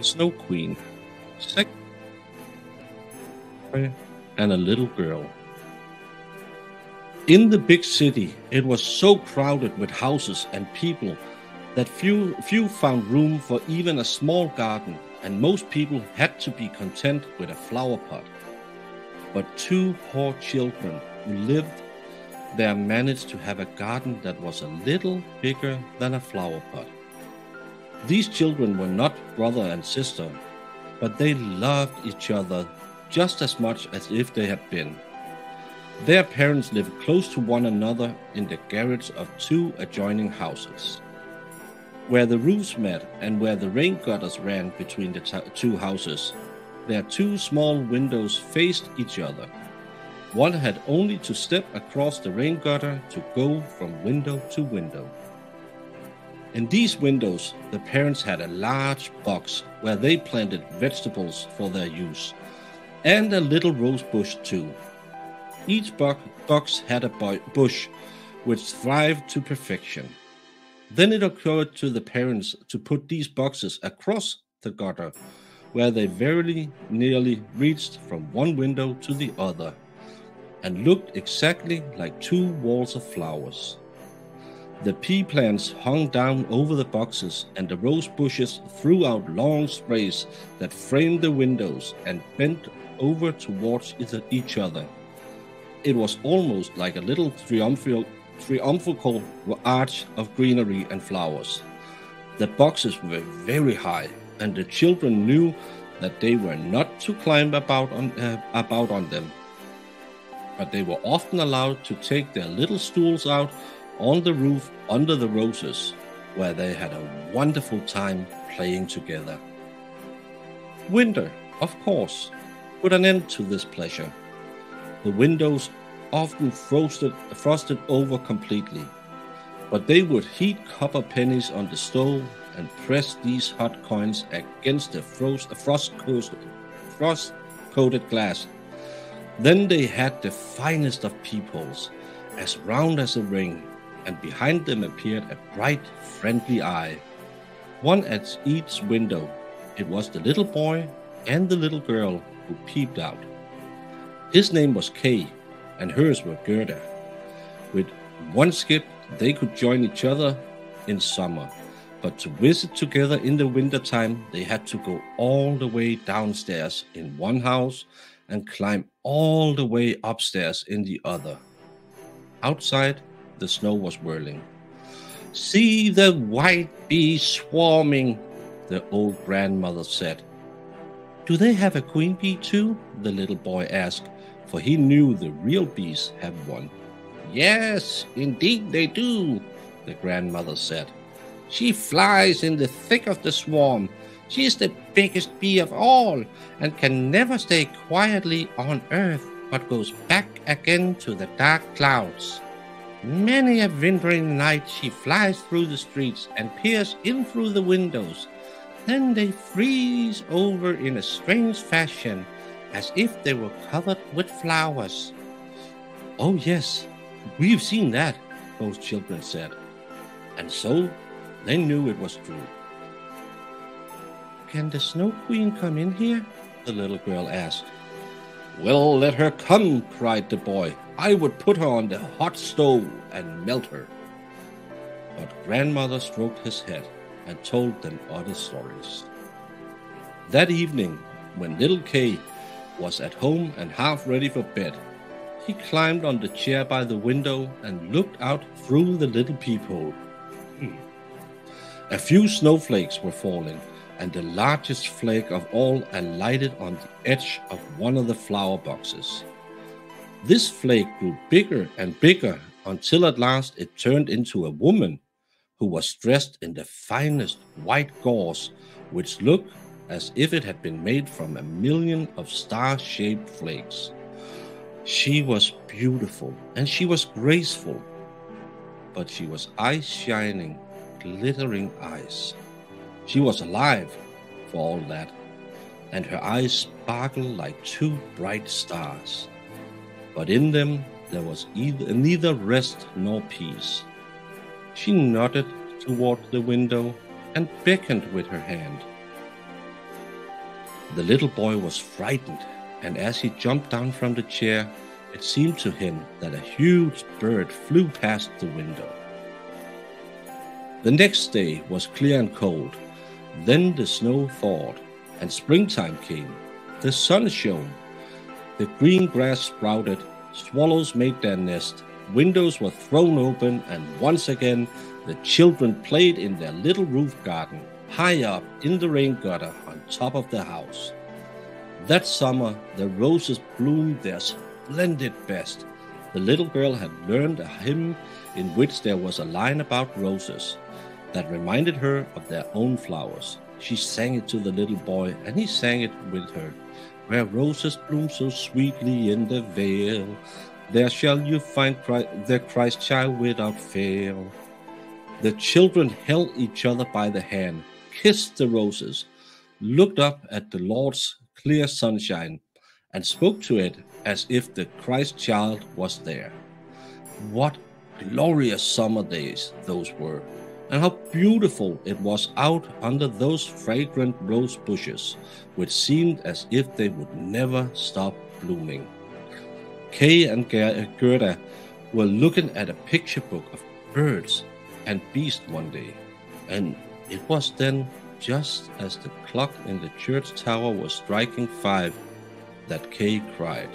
the Snow Queen, second boy, and a little girl. In the big city, it was so crowded with houses and people that few found room for even a small garden, and most people had to be content with a flower pot. But two poor children who lived there managed to have a garden that was a little bigger than a flower pot. These children were not brother and sister, but they loved each other just as much as if they had been. Their parents lived close to one another in the garage of two adjoining houses. Where the roofs met and where the rain gutters ran between the two houses, their two small windows faced each other. One had only to step across the rain gutter to go from window to window. In these windows, the parents had a large box where they planted vegetables for their use, and a little rose bush too. Each box had a bush which thrived to perfection. Then it occurred to the parents to put these boxes across the gutter, where they very nearly reached from one window to the other, and looked exactly like two walls of flowers. The pea plants hung down over the boxes, and the rose bushes threw out long sprays that framed the windows and bent over towards each other. It was almost like a little triumphal arch of greenery and flowers. The boxes were very high, and the children knew that they were not to climb about on them, but they were often allowed to take their little stools out on the roof under the roses, where they had a wonderful time playing together. Winter, of course, put an end to this pleasure. The windows often frosted over completely, but they would heat copper pennies on the stove and press these hot coins against the frost-coated glass. Then they had the finest of peepholes, as round as a ring, and behind them appeared a bright, friendly eye, one at each window. It was the little boy and the little girl who peeped out. His name was Kay, and hers were Gerda. With one skip, they could join each other in summer, but to visit together in the wintertime, they had to go all the way downstairs in one house and climb all the way upstairs in the other. Outside, the snow was whirling. "See the white bees swarming," the old grandmother said. "Do they have a queen bee too?" the little boy asked, for he knew the real bees had one. "Yes, indeed they do," the grandmother said. "She flies in the thick of the swarm. She is the biggest bee of all, and can never stay quietly on earth, but goes back again to the dark clouds. Many a wintry night she flies through the streets and peers in through the windows. Then they freeze over in a strange fashion, as if they were covered with flowers." "Oh yes, we've seen that," both children said. And so they knew it was true. "Can the Snow Queen come in here?" the little girl asked. "Well, let her come," cried the boy. "I would put her on the hot stove and melt her." But grandmother stroked his head and told them other stories. That evening, when little Kay was at home and half ready for bed, he climbed on the chair by the window and looked out through the little peephole. A few snowflakes were falling, and the largest flake of all alighted on the edge of one of the flower boxes. This flake grew bigger and bigger until at last it turned into a woman who was dressed in the finest white gauze, which looked as if it had been made from 1,000,000 of star-shaped flakes. She was beautiful and she was graceful, but she was eyes-shining, glittering eyes. She was alive, for all that, and her eyes sparkled like two bright stars. But in them there was neither rest nor peace. She nodded toward the window and beckoned with her hand. The little boy was frightened, and as he jumped down from the chair, it seemed to him that a huge bird flew past the window. The next day was clear and cold. Then the snow thawed, and springtime came. The sun shone. The green grass sprouted, swallows made their nest, windows were thrown open, and once again the children played in their little roof garden, high up in the rain gutter on top of the house. That summer the roses bloomed their splendid best. The little girl had learned a hymn in which there was a line about roses that reminded her of their own flowers. She sang it to the little boy, and he sang it with her. Where roses bloom so sweetly in the vale, there shall you find the Christ child without fail. The children held each other by the hand, kissed the roses, looked up at the Lord's clear sunshine, and spoke to it as if the Christ child was there. What glorious summer days those were, and how beautiful it was out under those fragrant rose bushes, which seemed as if they would never stop blooming. Kay and Gerda were looking at a picture book of birds and beasts one day, and it was then, just as the clock in the church tower was striking 5, that Kay cried,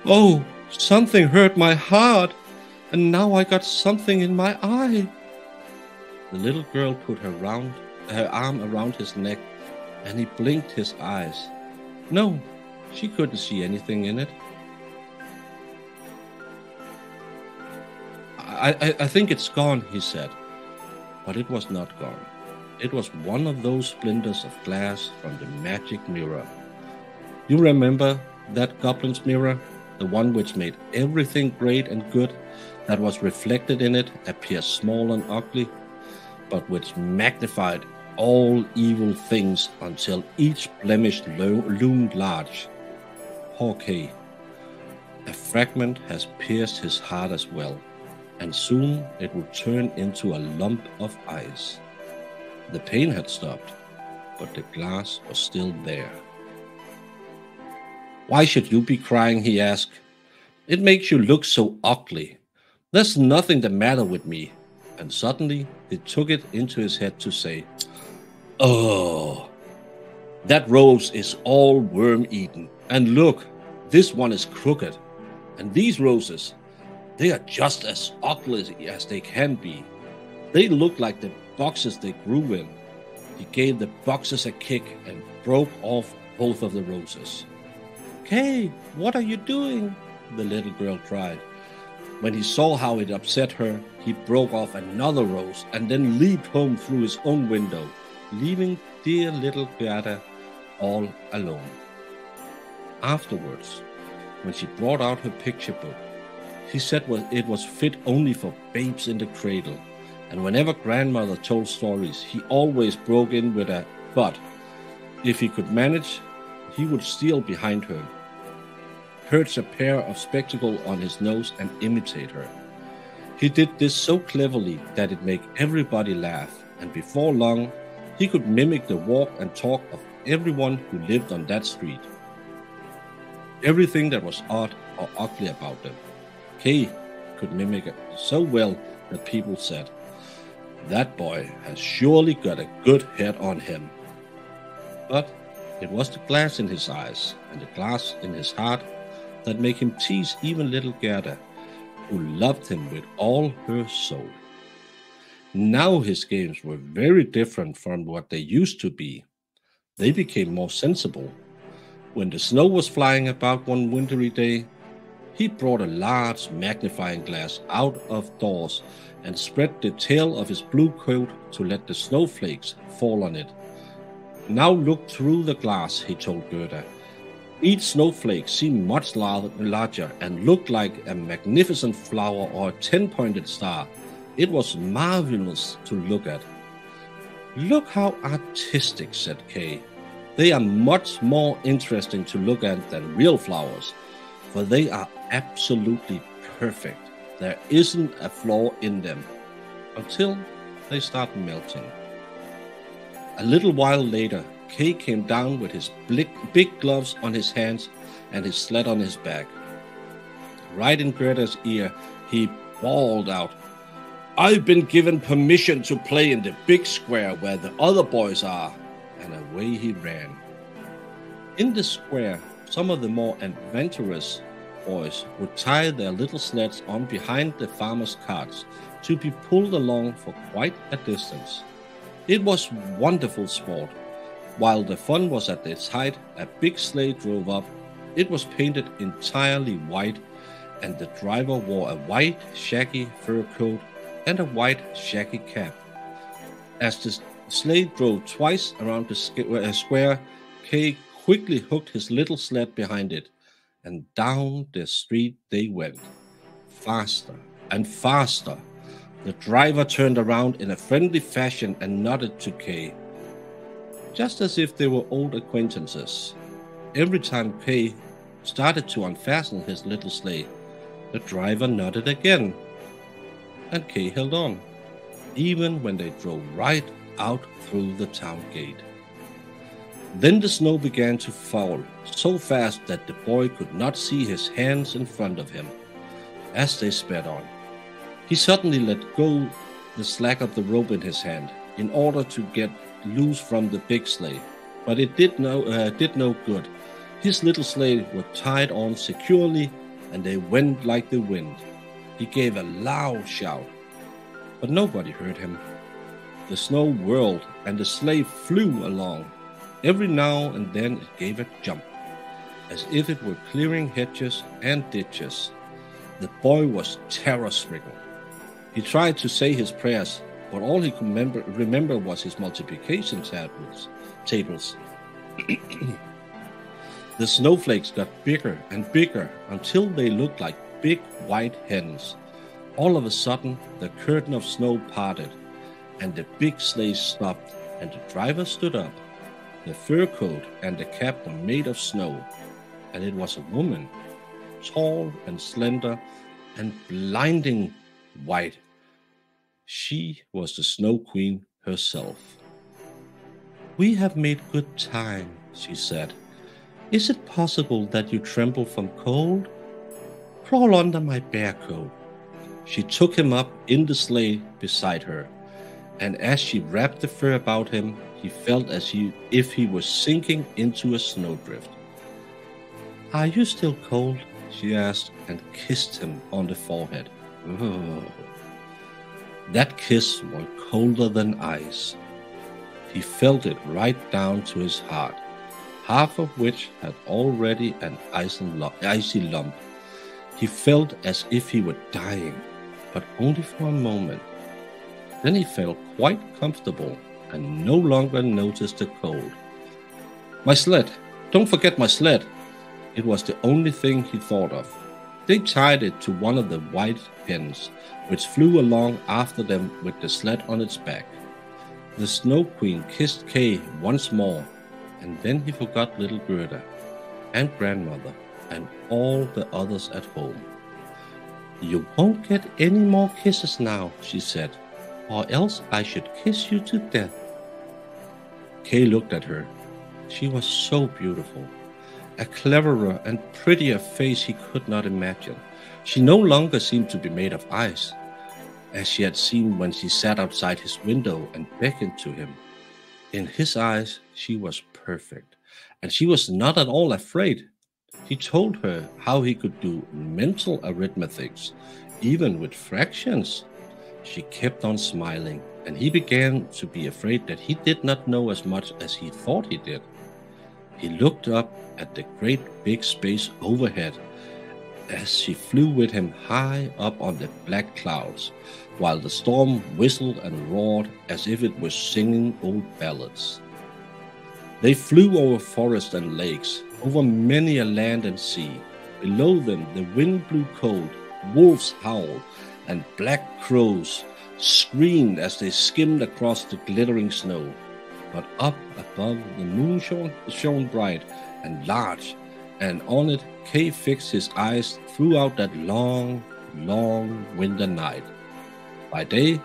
"Oh, something hurt my heart, and now I got something in my eye." The little girl put her arm around his neck, and he blinked his eyes. No, she couldn't see anything in it. I think it's gone, he said. But it was not gone. It was one of those splinters of glass from the magic mirror. You remember that goblin's mirror? The one which made everything great and good that was reflected in it appear small and ugly, but which magnified all evil things until each blemish loomed large. Poor Kay. A fragment has pierced his heart as well, and soon it would turn into a lump of ice. The pain had stopped, but the glass was still there. "Why should you be crying?" he asked. "It makes you look so ugly. There's nothing the matter with me." And suddenly he took it into his head to say, "Oh, that rose is all worm-eaten. And look, this one is crooked. And these roses, they are just as ugly as they can be. They look like the boxes they grew in." He gave the boxes a kick and broke off both of the roses. "Kay, what are you doing?" the little girl cried. When he saw how it upset her, he broke off another rose and then leaped home through his own window, leaving dear little Gerda all alone. Afterwards, when she brought out her picture book, he said it was fit only for babes in the cradle, and whenever grandmother told stories, he always broke in with a "but." If he could manage, he would steal behind her, perch a pair of spectacles on his nose, and imitate her. He did this so cleverly that it made everybody laugh, and before long, he could mimic the walk and talk of everyone who lived on that street. Everything that was odd or ugly about them, Kay could mimic it so well that people said, "That boy has surely got a good head on him." But it was the glass in his eyes and the glass in his heart that made him tease even little Gerda, who loved him with all her soul. Now his games were very different from what they used to be. They became more sensible. When the snow was flying about one wintry day, he brought a large magnifying glass out of doors and spread the tail of his blue coat to let the snowflakes fall on it. "Now look through the glass," he told Gerda. Each snowflake seemed much larger and looked like a magnificent flower or a 10-pointed star. It was marvelous to look at. "Look how artistic," said Kay. "They are much more interesting to look at than real flowers, for they are absolutely perfect. There isn't a flaw in them, until they start melting." A little while later, Kay came down with his big gloves on his hands and his sled on his back. Right in Greta's ear, he bawled out, "I've been given permission to play in the big square where the other boys are," and away he ran. In the square, some of the more adventurous boys would tie their little sleds on behind the farmers' carts to be pulled along for quite a distance. It was wonderful sport. While the fun was at its height, a big sleigh drove up. It was painted entirely white, and the driver wore a white, shaggy fur coat and a white, shaggy cap. As the sleigh drove twice around the square, Kay quickly hooked his little sled behind it, and down the street they went. Faster and faster. The driver turned around in a friendly fashion and nodded to Kay, just as if they were old acquaintances. Every time Kay started to unfasten his little sleigh, the driver nodded again, and Kay held on, even when they drove right out through the town gate. Then the snow began to fall so fast that the boy could not see his hands in front of him as they sped on. He suddenly let go the slack of the rope in his hand in order to get loose from the big sleigh, but it did no good. His little sleigh was tied on securely, and they went like the wind. He gave a loud shout, but nobody heard him. The snow whirled, and the sleigh flew along. Every now and then it gave a jump, as if it were clearing hedges and ditches. The boy was terror-stricken. He tried to say his prayers, but all he could remember was his multiplication tables. The snowflakes got bigger and bigger until they looked like big white hens. All of a sudden, the curtain of snow parted, and the big sleigh stopped, and the driver stood up. The fur coat and the cap were made of snow, and it was a woman, tall and slender and blinding white. She was the Snow Queen herself. "We have made good time," she said. "Is it possible that you tremble from cold? Crawl under my bear coat." She took him up in the sleigh beside her, and as she wrapped the fur about him, he felt as if he was sinking into a snowdrift. "Are you still cold?" she asked, and kissed him on the forehead. Oh. That kiss was colder than ice. He felt it right down to his heart, half of which had already an icy lump. He felt as if he were dying, but only for a moment. Then he felt quite comfortable and no longer noticed the cold. "My sled! Don't forget my sled!" It was the only thing he thought of. They tied it to one of the white hens, which flew along after them with the sled on its back. The Snow Queen kissed Kay once more, and then he forgot little Greta and grandmother and all the others at home. "You won't get any more kisses now," she said, "or else I should kiss you to death." Kay looked at her. She was so beautiful. A cleverer and prettier face he could not imagine. She no longer seemed to be made of ice, as she had seen when she sat outside his window and beckoned to him. In his eyes, she was perfect, and she was not at all afraid. He told her how he could do mental arithmetics, even with fractions. She kept on smiling, and he began to be afraid that he did not know as much as he thought he did. He looked up at the great big space overhead as she flew with him high up on the black clouds, while the storm whistled and roared as if it was singing old ballads. They flew over forests and lakes, over many a land and sea. Below them the wind blew cold, wolves howled, and black crows screamed as they skimmed across the glittering snow. But up above, the moon shone bright and large, and on it Kay fixed his eyes throughout that long, long winter night. By day,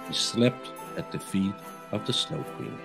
he slept at the feet of the Snow Queen.